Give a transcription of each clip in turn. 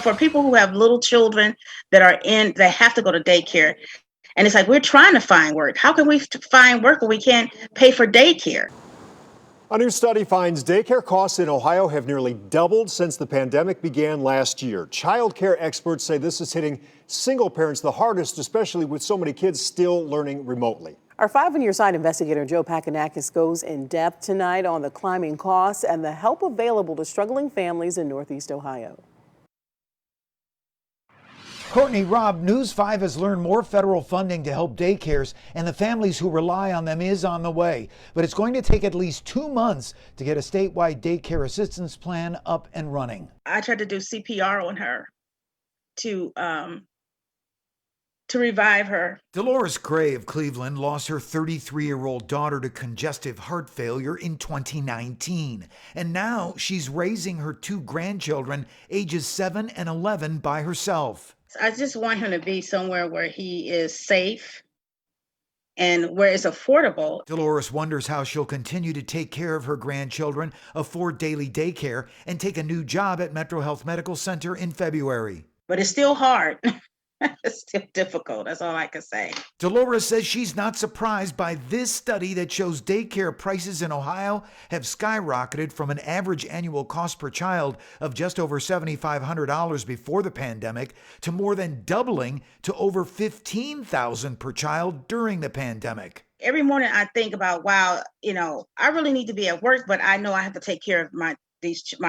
for people who have little children they have to go to daycare. And it's like, we're trying to find work. How can we find work when we can't pay for daycare? A new study finds daycare costs in Ohio have nearly doubled since the pandemic began last year. Child care experts say this is hitting single parents the hardest, especially with so many kids still learning remotely. Our 5 on Your Side investigator Joe Pakanakis goes in depth tonight on the climbing costs and the help available to struggling families in Northeast Ohio. Courtney, Rob, News 5 has learned more federal funding to help daycares, and the families who rely on them is on the way. But it's going to take at least 2 months to get a statewide daycare assistance plan up and running. I tried to do CPR on her to revive her. Dolores Gray of Cleveland lost her 33-year-old daughter to congestive heart failure in 2019. And now she's raising her 2 grandchildren, ages 7 and 11, by herself. I just want him to be somewhere where he is safe and where it's affordable. Dolores wonders how she'll continue to take care of her grandchildren, afford daily daycare, and take a new job at Metro Health Medical Center in February. But it's still hard. It's still difficult. That's all I can say. Dolores says she's not surprised by this study that shows daycare prices in Ohio have skyrocketed from an average annual cost per child of just over $7,500 before the pandemic to more than doubling to over $15,000 per child during the pandemic. Every morning I think about, wow, I really need to be at work, but I know I have to take care of my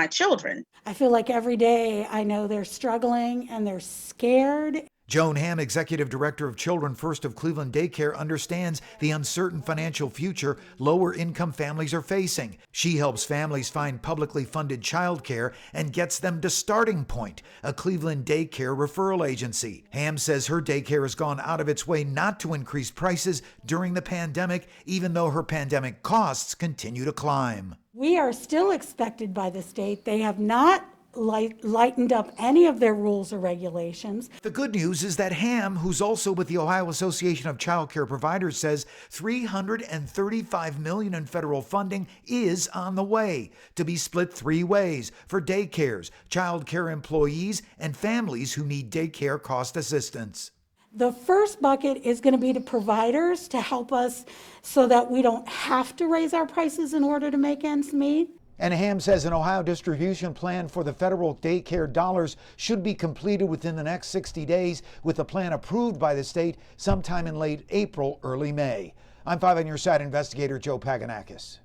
children. I feel like every day I know they're struggling and they're scared. Joan Hamm, Executive Director of Children First of Cleveland Daycare, understands the uncertain financial future lower-income families are facing. She helps families find publicly funded childcare and gets them to Starting Point, a Cleveland daycare referral agency. Hamm says her daycare has gone out of its way not to increase prices during the pandemic, even though her pandemic costs continue to climb. We are still expected by the state. They have not lightened up any of their rules or regulations. The good news is that Hamm, who's also with the Ohio Association of Child Care Providers, says $335 million in federal funding is on the way to be split 3 ways for daycares, child care employees, and families who need daycare cost assistance. The first bucket is going to be to providers to help us so that we don't have to raise our prices in order to make ends meet. And Hamm says an Ohio distribution plan for the federal daycare dollars should be completed within the next 60 days, with the plan approved by the state sometime in late April, early May. I'm 5 on Your Side investigator Joe Paganakis.